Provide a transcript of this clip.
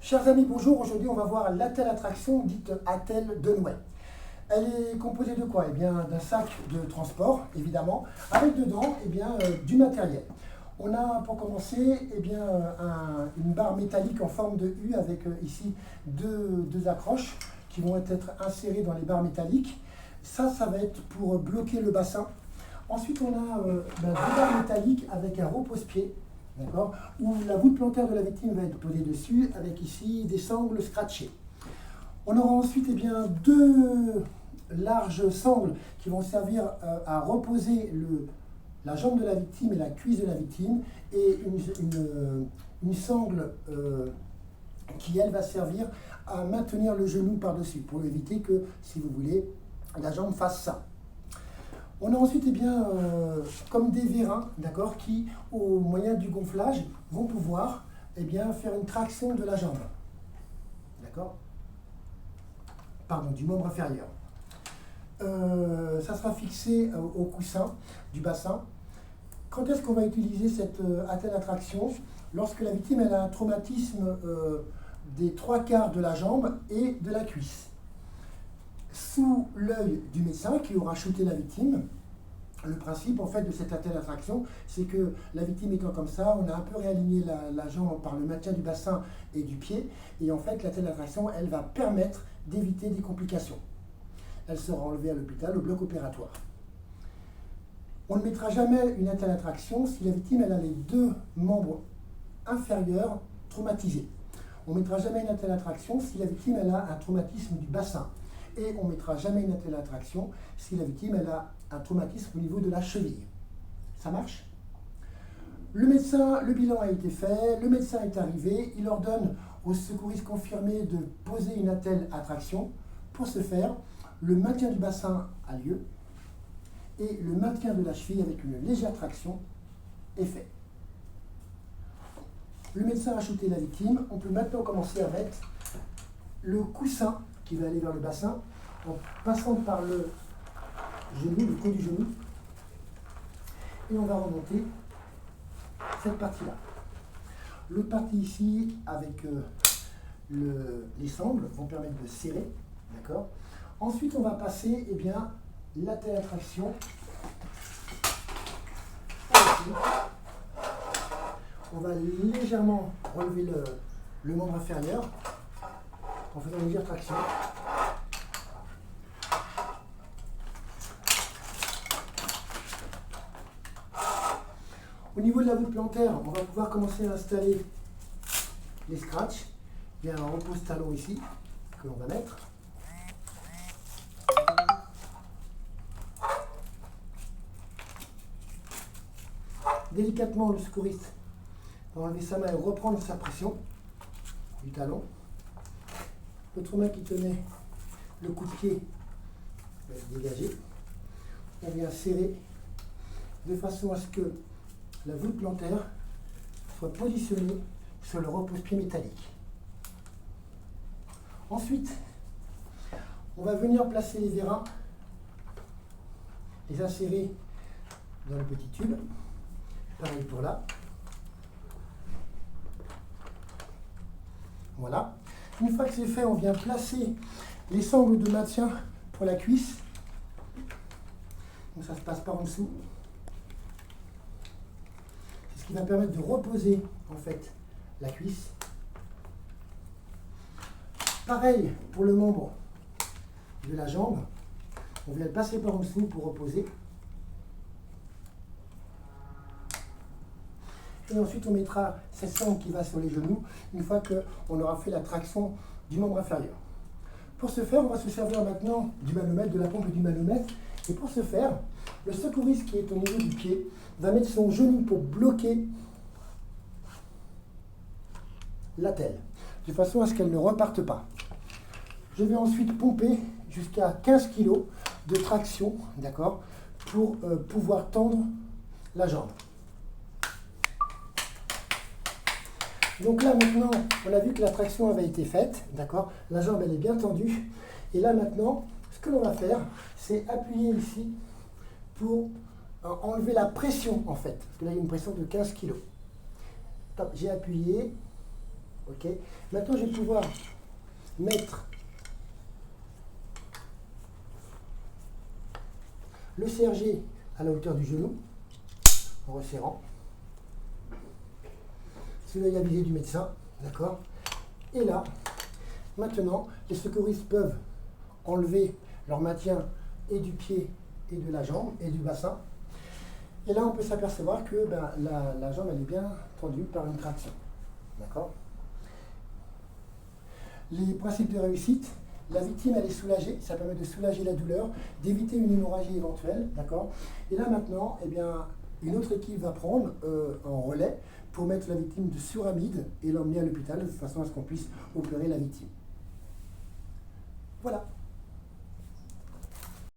Chers amis, bonjour. Aujourd'hui, on va voir l'attelle attraction dite attelle de Noé. Elle est composée de quoi? Eh bien, d'un sac de transport, évidemment, avec dedans du matériel. On a, pour commencer, une barre métallique en forme de U avec ici deux accroches qui vont être insérées dans les barres métalliques. Ça va être pour bloquer le bassin. Ensuite, on a deux barres métalliques avec un repose-pied, d'accord, où la voûte plantaire de la victime va être posée dessus, avec ici des sangles scratchées. On aura ensuite deux larges sangles qui vont servir à reposer la jambe de la victime et la cuisse de la victime, et une sangle qui, elle, va servir à maintenir le genou par-dessus, pour éviter que, si vous voulez, la jambe fasse ça. On a ensuite comme des vérins, d'accord, qui, au moyen du gonflage, vont pouvoir faire une traction de la jambe, d'accord, pardon, du membre inférieur. Ça sera fixé au coussin du bassin. Quand est-ce qu'on va utiliser cette attelle attraction? Lorsque la victime a un traumatisme des 3/4 de la jambe et de la cuisse. Sous l'œil du médecin qui aura shooté la victime. Le principe en fait de cette attelle attraction, c'est que la victime étant comme ça, on a un peu réaligné la jambe par le maintien du bassin et du pied, et en fait l'attelle attraction, elle va permettre d'éviter des complications. Elle sera enlevée à l'hôpital, au bloc opératoire. On ne mettra jamais une attelle attraction si la victime elle a les deux membres inférieurs traumatisés. On ne mettra jamais une attelle attraction si la victime elle a un traumatisme du bassin. Et on ne mettra jamais une attelle attraction si la victime elle a un traumatisme au niveau de la cheville. Ça marche? Le bilan a été fait, le médecin est arrivé, il ordonne aux secouristes confirmés de poser une attelle attraction. Pour ce faire, le maintien du bassin a lieu et le maintien de la cheville avec une légère traction est fait. Le médecin a shooté la victime. On peut maintenant commencer à mettre le coussin qui va aller vers le bassin en passant par le genou, le côté du genou, et on va remonter cette partie-là. L'autre partie ici, avec les sangles, vont permettre de serrer, d'accord. Ensuite, on va passer l'attelle attraction. On va légèrement relever le membre inférieur en faisant une légère traction. Au niveau de la voûte plantaire, on va pouvoir commencer à installer les scratchs. Il y a un repose-talon ici que l'on va mettre. Délicatement, le secouriste va enlever sa main et reprendre sa pression du talon. L'autre main qui tenait le coup de pied va être dégagée. On vient serrer de façon à ce que la voûte plantaire soit positionnée sur le repose-pied métallique. Ensuite, on va venir placer les vérins, les insérer dans le petit tube. Pareil pour là. Voilà. Une fois que c'est fait, on vient placer les sangles de maintien pour la cuisse. Donc ça se passe par en dessous. C'est ce qui va permettre de reposer en fait la cuisse. Pareil pour le membre de la jambe. On vient le passer par en dessous pour reposer. Et ensuite, on mettra cette sangle qui va sur les genoux une fois qu'on aura fait la traction du membre inférieur. Pour ce faire, on va se servir maintenant du manomètre, de la pompe du manomètre. Et pour ce faire, le secouriste qui est au niveau du pied va mettre son genou pour bloquer l'attelle, de façon à ce qu'elle ne reparte pas. Je vais ensuite pomper jusqu'à 15 kg de traction, d'accord, pour pouvoir tendre la jambe. Donc là maintenant, on a vu que la traction avait été faite, d'accord, la jambe elle est bien tendue. Et là maintenant, ce que l'on va faire, c'est appuyer ici pour enlever la pression en fait. Parce que là il y a une pression de 15 kg. J'ai appuyé, Ok. Maintenant, je vais pouvoir mettre le CRG à la hauteur du genou, en resserrant, sous l'œil avisé du médecin, d'accord. Et là, maintenant, les secouristes peuvent enlever leur maintien et du pied et de la jambe et du bassin. Et là, on peut s'apercevoir que la jambe elle est bien tendue par une traction. D'accord. Les principes de réussite, la victime elle est soulagée, ça permet de soulager la douleur, d'éviter une hémorragie éventuelle. D'accord. Et là maintenant, eh bien, une autre équipe va prendre en relais pour mettre la victime de suramide et l'emmener à l'hôpital de façon à ce qu'on puisse opérer la victime. Voilà.